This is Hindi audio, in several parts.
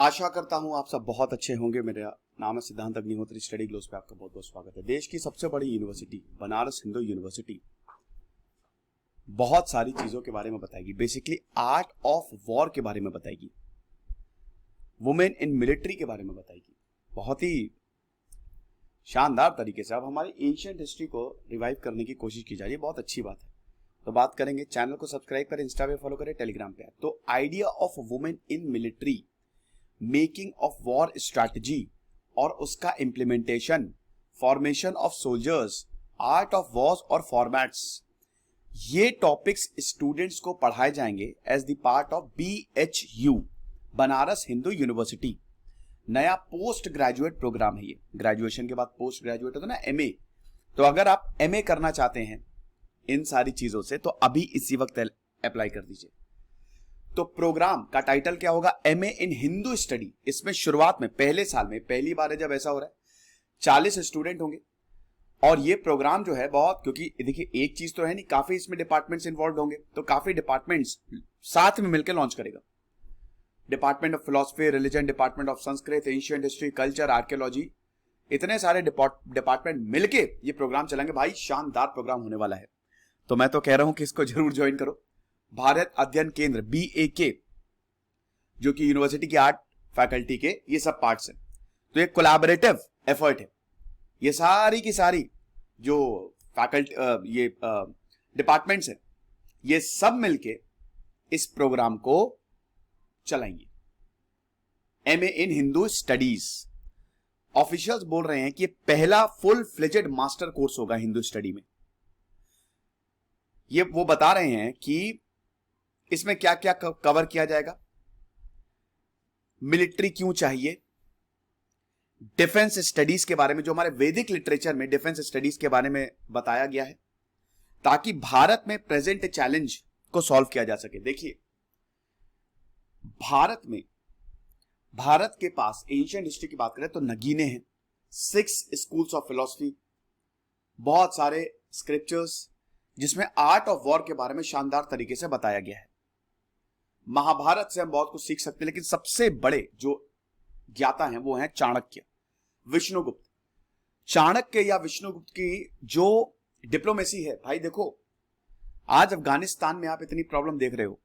आशा करता हूं आप सब बहुत अच्छे होंगे। मेरा नाम है सिद्धांत अग्निहोत्री। स्टडी ग्लोस पे आपका बहुत बहुत स्वागत है। देश की सबसे बड़ी यूनिवर्सिटी बनारस हिंदू यूनिवर्सिटी बहुत सारी चीजों के बारे में बताएगी। बेसिकली आर्ट ऑफ वॉर के बारे में बताएगी, वुमेन इन मिलिट्री के बारे में बताएगी, बहुत ही शानदार तरीके से। अब हमारी एंशिएंट हिस्ट्री को रिवाइव करने की कोशिश की जा रही है, बहुत अच्छी बात है। तो बात करेंगे, चैनल को सब्सक्राइब करें, इंस्टा पे फॉलो करें, टेलीग्राम पे। तो idea of women in military, making of war strategy और उसका implementation, formation of soldiers, art of wars और फॉर्मेट्स, ये टॉपिक्स स्टूडेंट्स को पढ़ाए जाएंगे as the part of BHU Banaras Hindu university. नया पोस्ट ग्रेजुएट प्रोग्राम है ये। ग्रेजुएशन के बाद पोस्ट ग्रेजुएट होता है ना, MA। तो अगर आप MA करना चाहते हैं इन सारी चीजों से तो अभी इसी वक्त अप्लाई कर दीजिए। तो प्रोग्राम का टाइटल क्या होगा? MA इन हिंदू स्टडी। इसमें शुरुआत में पहले साल में पहली बार है जब ऐसा हो रहा है, 40 स्टूडेंट होंगे। और ये प्रोग्राम जो है बहुत, क्योंकि देखिए एक चीज तो है नहीं, काफी इसमें डिपार्टमेंट्स इन्वॉल्व होंगे, तो काफी डिपार्टमेंट्स साथ में मिलकर लॉन्च करेगा। Department of philosophy, religion, department of Sanskrit, ancient history, culture, archaeology, इतने सारे डिपार्टमेंट मिलके ये प्रोग्राम चलाएंगे। भाई शानदार प्रोग्राम होने वाला है। तो मैं तो कह रहा हूं कि इसको जरूर ज्वाइन करो। भारत अध्ययन केंद्र BAK, जो कि यूनिवर्सिटी की आर्ट फैकल्टी के ये सब पार्ट्स हैं। तो ये कोलैबोरेटिव एफर्ट है। ये सारी की सारी जो फैकल्टी ये डिपार्टमेंट्स हैं, ये सब मिलके इस प्रोग्राम को चलाएंगे। MA इन हिंदू स्टडीज। ऑफिशियल्स बोल रहे हैं कि ये पहला फुल फ्लेजेड मास्टर कोर्स होगा हिंदू स्टडी में। ये वो बता रहे हैं कि इसमें क्या क्या कवर किया जाएगा। मिलिट्री क्यों चाहिए, डिफेंस स्टडीज के बारे में, जो हमारे वैदिक लिटरेचर में डिफेंस स्टडीज के बारे में बताया गया है, ताकि भारत में प्रेजेंट चैलेंज को सॉल्व किया जा सके। देखिए भारत के पास एंशिएंट हिस्ट्री की बात करें तो नगीने हैं, 6 स्कूल्स ऑफ फिलोसफी, बहुत सारे स्क्रिप्चर्स जिसमें आर्ट ऑफ वॉर के बारे में शानदार तरीके से बताया गया है। महाभारत से हम बहुत कुछ सीख सकते हैं, लेकिन सबसे बड़े जो ज्ञाता हैं वो हैं चाणक्य, विष्णुगुप्त। चाणक्य या विष्णुगुप्त की जो डिप्लोमेसी है, भाई देखो आज अफगानिस्तान में आप इतनी प्रॉब्लम देख रहे हो,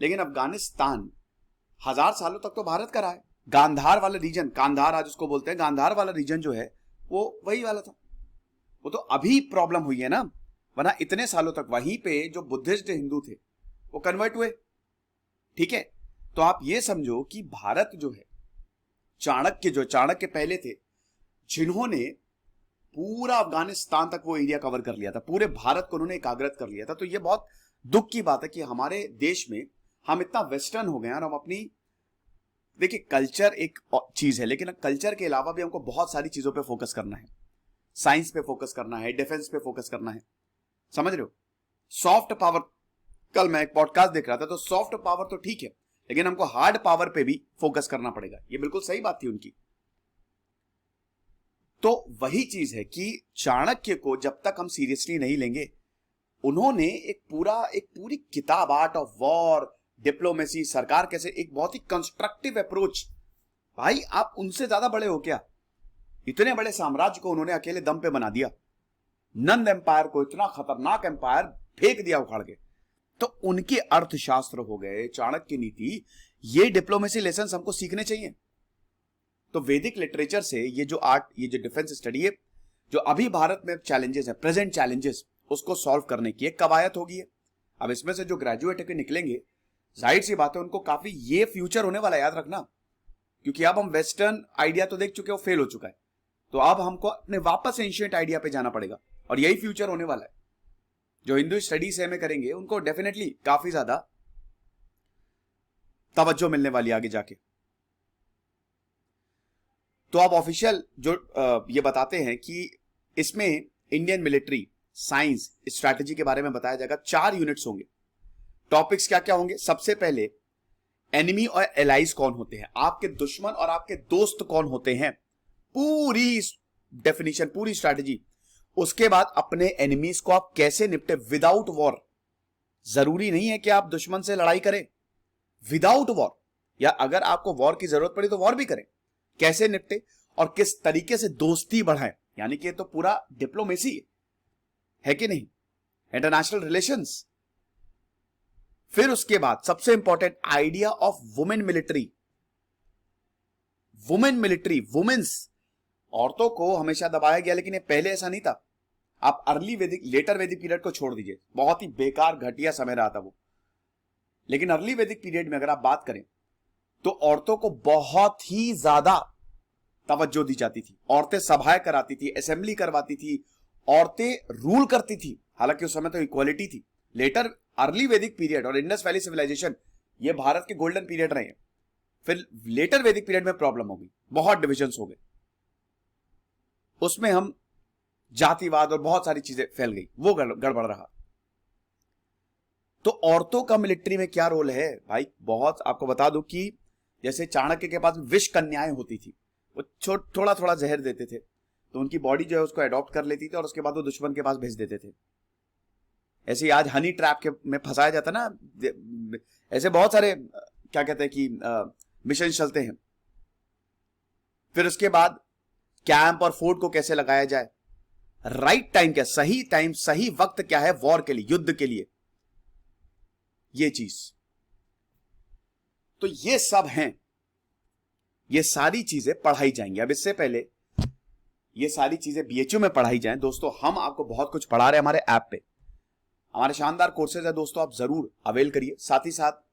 लेकिन अफगानिस्तान 1000 सालों तक तो भारत का रहा है। गांधार वाला रीजन, कांधार आज उसको बोलते हैं, गांधार वाला रीजन जो है वो वही वाला था। वो तो अभी प्रॉब्लम हुई है ना, वरना इतने सालों तक वहीं पे जो बुद्धिस्ट हिंदू थे वो कन्वर्ट हुए। ठीक है, तो आप ये समझो कि भारत जो है, चाणक्य पहले थे जिन्होंने पूरा अफगानिस्तान तक वो एरिया कवर कर लिया था, पूरे भारत को उन्होंने एकाग्रत कर लिया था। तो ये बहुत दुख की बात है कि हमारे देश में हम इतना वेस्टर्न हो गए हैं और हम अपनी, देखिए कल्चर एक चीज है, लेकिन कल्चर के अलावा भी हमको बहुत सारी चीजों पे फोकस करना है। साइंस पे फोकस करना है, डिफेंस पे फोकस करना है, समझ रहे हो। सॉफ्ट पावर, कल मैं एक पॉडकास्ट देख रहा था, तो सॉफ्ट पावर तो ठीक है, लेकिन हमको हार्ड पावर पे भी फोकस करना पड़ेगा। ये बिल्कुल सही बात थी उनकी। तो वही चीज है कि चाणक्य को जब तक हम सीरियसली नहीं लेंगे, उन्होंने एक पूरी किताब, आर्ट ऑफ वॉर, डिप्लोमेसी, सरकार कैसे, एक बहुत ही कंस्ट्रक्टिव अप्रोच। भाई आप उनसे ज्यादा बड़े हो क्या? इतने बड़े साम्राज्य को उन्होंने अकेले दम पे बना दिया। नंद एम्पायर को, इतना खतरनाक एम्पायर, फेंक दिया उखाड़ के। तो उनके अर्थशास्त्र हो गए, चाणक्य नीति, ये डिप्लोमेसी लेसन हमको सीखने चाहिए। तो वैदिक लिटरेचर से ये जो आर्ट, ये जो डिफेंस स्टडी है, जो अभी भारत में चैलेंजेस है, प्रेजेंट चैलेंजेस, उसको सॉल्व करने की एक कवायद होगी। अब इसमें से जो ग्रेजुएट होकर निकलेंगे, जाहिर सी बात है उनको काफी ये फ्यूचर होने वाला है, याद रखना। क्योंकि अब हम वेस्टर्न आइडिया तो देख चुके, वो फेल हो चुका है। तो अब हमको अपने वापस एंशिएंट आइडिया पे जाना पड़ेगा, और यही फ्यूचर होने वाला है। जो हिंदू स्टडीज MA करेंगे उनको डेफिनेटली काफी ज्यादा तवज्जो मिलने वाली आगे जाके। तो अब ऑफिशियल जो ये बताते हैं कि इसमें इंडियन मिलिट्री, साइंस, स्ट्रैटेजी के बारे में बताया जाएगा। 4 यूनिट्स होंगे। टॉपिक्स क्या क्या होंगे? सबसे पहले एनिमी और एलाइज कौन होते हैं, आपके दुश्मन और आपके दोस्त कौन होते हैं, पूरी डेफिनेशन, पूरी स्ट्रैटेजी। उसके बाद अपने एनिमीज को आप कैसे निपटे विदाउट वॉर। जरूरी नहीं है कि आप दुश्मन से लड़ाई करें, विदाउट वॉर। या अगर आपको वॉर की जरूरत पड़ी तो वॉर भी करें, कैसे निपटे और किस तरीके से दोस्ती बढ़ाएं, यानी कि ये तो पूरा डिप्लोमेसी है कि नहीं, इंटरनेशनल रिलेशंस। फिर उसके बाद सबसे important, idea of women military. Women military, women's, औरतों को हमेशा दबाया गया, लेकिन ये पहले ऐसा नहीं था। आप अर्ली वैदिक, लेटर वैदिक पीरियड को छोड़ दीजिए, बहुत ही बेकार घटिया समय रहा था वो, लेकिन अर्ली वैदिक पीरियड में अगर आप बात करें तो औरतों को बहुत ही ज्यादा तवज्जो दी जाती थी। औरतें सभाएं कराती थी, असेंबली करवाती थी, औरतें रूल करती थी। हालांकि उस समय तो इक्वालिटी थी। लेटर अर्ली वैदिक पीरियड और इंडस वैली सिविलाइजेशन, ये भारत के गोल्डन पीरियड रहे हैं। फिर लेटर वैदिक पीरियड में प्रॉब्लम हो गई, बहुत डिविजन्स हो गए, उसमें हम जातिवाद और बहुत सारी चीजें फैल गई, वो गड़बड़ रहा। तो औरतों का मिलिट्री में क्या रोल है भाई, बहुत आपको बता दूं कि जैसे चाणक्य के पास विष कन्याएं होती थी, वो थोड़ा थोड़ा जहर देते थे, तो उनकी बॉडी जो है उसको अडॉप्ट कर लेती थी और उसके बाद वो दुश्मन के पास भेज देते थे। ऐसे ही आज हनी ट्रैप के में फंसाया जाता ना, ऐसे बहुत सारे क्या कहते हैं कि मिशन चलते हैं। फिर उसके बाद कैंप और फोर्ट को कैसे लगाया जाए, राइट टाइम क्या, सही टाइम सही वक्त क्या है वॉर के लिए, युद्ध के लिए, ये चीज। तो ये सब हैं, ये सारी चीजें पढ़ाई जाएंगी। अब इससे पहले ये सारी चीजें बीएचयू में पढ़ाई जाएं दोस्तों, हम आपको बहुत कुछ पढ़ा रहे हैं हमारे ऐप पे, हमारे शानदार कोर्सेज है दोस्तों, आप जरूर अवेल करिए। साथ ही साथ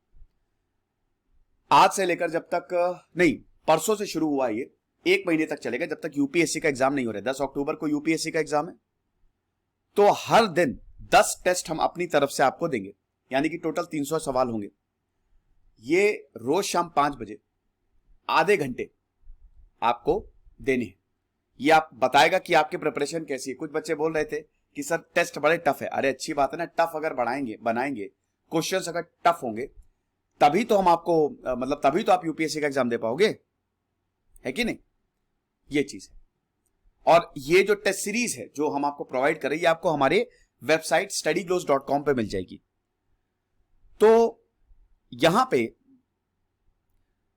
आज से लेकर जब तक नहीं, परसों से शुरू हुआ ये, 1 महीने तक चलेगा, जब तक यूपीएससी का एग्जाम नहीं हो रहा है। 10 अक्टूबर को यूपीएससी का एग्जाम है, तो हर दिन 10 टेस्ट हम अपनी तरफ से आपको देंगे, यानी कि टोटल 300 सवाल होंगे। ये रोज शाम 5 बजे आधे घंटे आपको देने हैं। ये आप बताएगा कि आपकी प्रिपरेशन कैसी है। कुछ बच्चे बोल रहे थे कि सर टेस्ट बड़े टफ है, अरे अच्छी बात है ना, टफ अगर बनाएंगे क्वेश्चंस अगर टफ होंगे तभी तो हम आपको मतलब तभी तो आप यूपीएससी का एग्जाम दे पाओगे, है कि नहीं, ये चीज है। और ये जो टेस्ट सीरीज है जो हम आपको प्रोवाइड कर रहे हैं, ये आपको हमारे वेबसाइट studygloscom पे मिल जाएगी। तो यहां पे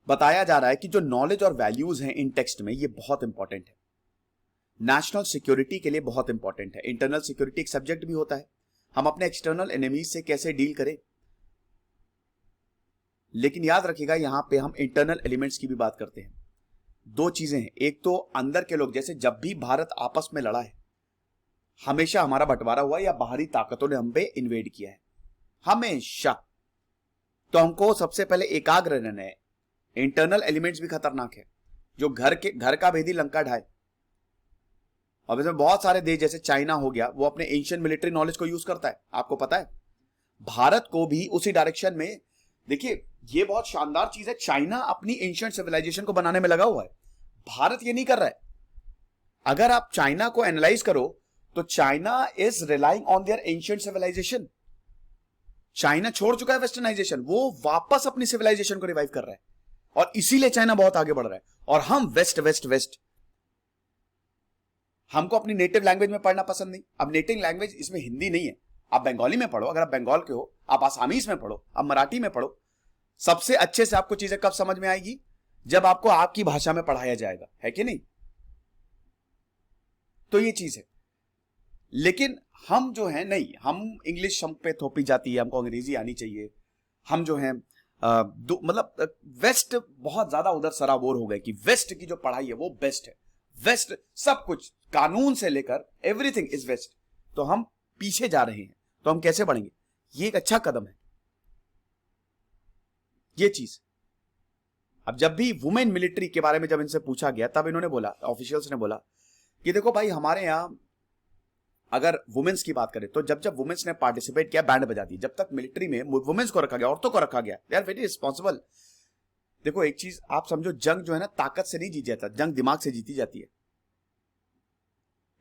बताया जा रहा है कि जो नॉलेज और वैल्यूज हैं इन टेक्स्ट में, ये बहुत इंपॉर्टेंट है, नेशनल सिक्योरिटी के लिए बहुत इंपॉर्टेंट है। इंटरनल सिक्योरिटी एक सब्जेक्ट भी होता है, हम अपने एक्सटर्नल एनिमीज से कैसे डील करें। लेकिन याद रखिएगा यहां पे हम इंटरनल एलिमेंट्स की भी बात करते हैं। 2 चीजें हैं, एक तो अंदर के लोग, जैसे जब भी भारत आपस में लड़ा है हमेशा हमारा बंटवारा हुआ या बाहरी ताकतों ने हम पे इन्वेड किया है, हमेशा। तो हमको सबसे पहले एकाग्र रहना है। इंटरनल एलिमेंट्स भी खतरनाक है, जो घर का भेदी लंका ढाए। अब इसमें बहुत सारे देश जैसे चाइना हो गया, वो अपने एंशिएंट मिलिट्री नॉलेज को यूज करता है, आपको पता है। भारत को भी उसी डायरेक्शन में, देखिए ये बहुत शानदार चीज है, चाइना अपनी एंशिएंट सिविलाइजेशन को बनाने में लगा हुआ है, भारत ये नहीं कर रहा है। अगर आप चाइना को एनालाइज करो तो China is relying on their ancient civilisation. China छोड़ चुका है वेस्टर्नाइजेशन, वो वापस अपनी सिविलाइजेशन को रिवाइव कर रहा है, और इसीलिए चाइना बहुत आगे बढ़ रहा है। और हम वेस्ट वेस्ट वेस्ट, हमको अपनी नेटिव लैंग्वेज में पढ़ना पसंद नहीं। अब नेटिव लैंग्वेज इसमें हिंदी नहीं है, आप बंगाली में पढ़ो, अगर आप बंगाल के हो, आप आसामीज में पढ़ो, आप मराठी में पढ़ो। सबसे अच्छे से आपको चीजें कब समझ में आएगी, जब आपको आपकी भाषा में पढ़ाया जाएगा, है कि नहीं। तो ये चीज है। लेकिन हम जो है नहीं, हम इंग्लिश हम पे थोपी जाती है, हमको अंग्रेजी आनी चाहिए। हम जो है मतलब वेस्ट बहुत ज्यादा उधर सराबोर हो गए कि वेस्ट की जो पढ़ाई है वो बेस्ट है, वेस्ट सब कुछ कानून से लेकर एवरीथिंग इज वेस्ट। तो हम पीछे जा रहे हैं, तो हम कैसे बढ़ेंगे, ये एक अच्छा कदम है ये चीज। अब जब भी वुमेन मिलिट्री के बारे में जब इनसे पूछा गया, तब इन्होंने बोला, ऑफिशियल्स ने बोला कि देखो भाई, हमारे यहां अगर वुमेन्स की बात करें तो जब जब वुमेन्स ने पार्टिसिपेट किया, बैंड बजा दी। जब तक मिलिट्री में वुमेन्स को रखा गया, औरतों को रखा गया, दे आर वेरी रिस्पॉन्सिबल। देखो एक चीज आप समझो, जंग जो है ना ताकत से नहीं जीती जाता, जंग दिमाग से जीती जाती है।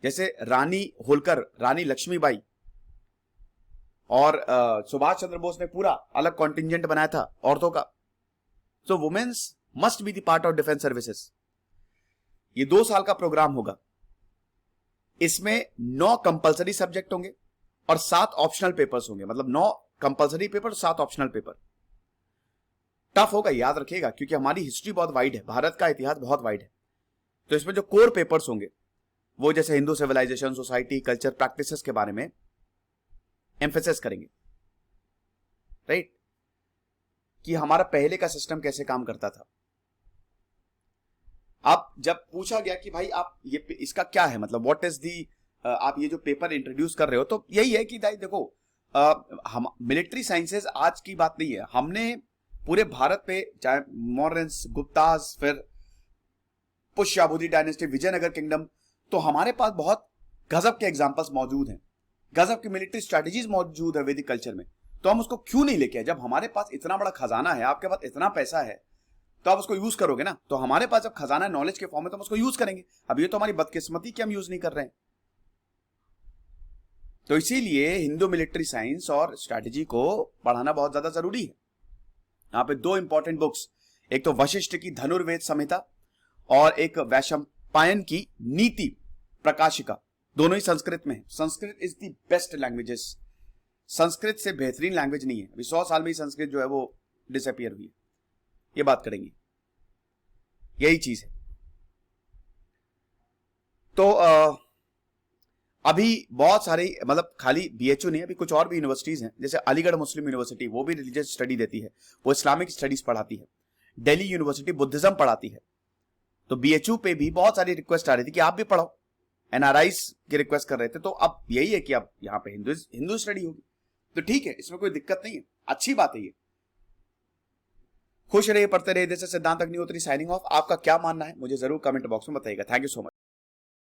जैसे रानी होलकर, रानी लक्ष्मीबाई और सुभाष चंद्र बोस ने पूरा अलग कॉन्टिंजेंट बनाया था औरतों का। So womens must be the part of defence services. ये 2 साल का प्रोग्राम होगा, इसमें 9 कंपलसरी सब्जेक्ट होंगे और 7 ऑप्शनल पेपर्स होंगे, मतलब 9 compulsory paper, 7 optional paper. Tough होगा, याद रखिएगा, क्योंकि हमारी हिस्ट्री बहुत वाइड है, भारत का इतिहास बहुत वाइड है। तो इसमें जो कोर पेपर्स होंगे वो जैसे Hindu civilisation, society, culture, practices के बारे में एम्फेसिस करेंगे, राइट, कि हमारा पहले का सिस्टम कैसे काम करता था। आप जब पूछा गया कि भाई आप ये इसका क्या है, मतलब व्हाट इज दी, आप ये जो पेपर इंट्रोड्यूस कर रहे हो, तो यही है कि भाई देखो, हम मिलिट्री साइंसेज आज की बात नहीं है, हमने पूरे भारत पे चाहे मौर्यंस, गुप्तास, फिर पुष्याभूति डायनेस्टी, विजयनगर किंगडम, तो हमारे पास बहुत गजब के एग्जांपल्स मौजूद हैं, गजब की मिलिट्री स्ट्रेटजीज मौजूद है वैदिक कल्चर में। तो हम उसको क्यों नहीं लेके आए? जब हमारे पास इतना बड़ा खजाना है, आपके पास इतना पैसा है, तो आप उसको यूज करोगे ना। तो हमारे पास जब खजाना नॉलेज के फॉर्म में, तो हम उसको यूज करेंगे। अब ये तो हमारी बदकिस्मती कि हम यूज नहीं कर रहे हैं। तो इसीलिए हिंदू मिलिट्री साइंस और स्ट्रैटेजी को पढ़ाना बहुत ज्यादा जरूरी है। यहां पे दो इंपॉर्टेंट बुक्स, एक तो वशिष्ठ की धनुर्वेद संहिता और एक वैशंपायन की नीति प्रकाशिका, दोनों ही संस्कृत में है। Sanskrit is the best languages, Sanskrit से बेहतरीन लैंग्वेज नहीं है। अभी 100 साल में ही संस्कृत जो है वो डिसअपियर हुई है, ये बात करेंगे, यही चीज है। तो अभी बहुत सारे, मतलब खाली बीएचयू नहीं, अभी कुछ और भी यूनिवर्सिटीज हैं, जैसे अलीगढ़ मुस्लिम यूनिवर्सिटी, वो भी रिलीजियस स्टडी देती है, वो इस्लामिक स्टडीज पढ़ाती है। दिल्ली यूनिवर्सिटी बुद्धिज्म पढ़ाती है। तो बीएचयू पे भी बहुत सारी रिक्वेस्ट आ रही थी कि आप भी पढ़ाओ, एनआरआईज की रिक्वेस्ट कर रहे थे। तो अब यही है कि अब यहाँ पे हिंदू स्टडी होगी, तो ठीक है, इसमें कोई दिक्कत नहीं है, अच्छी बात है ये। खुश रहिए, पढ़ते रहिए। जैसे सिद्धांत अग्निहोत्री साइनिंग ऑफ। आपका क्या मानना है मुझे जरूर कमेंट बॉक्स में बताइएगा। Thank you so much.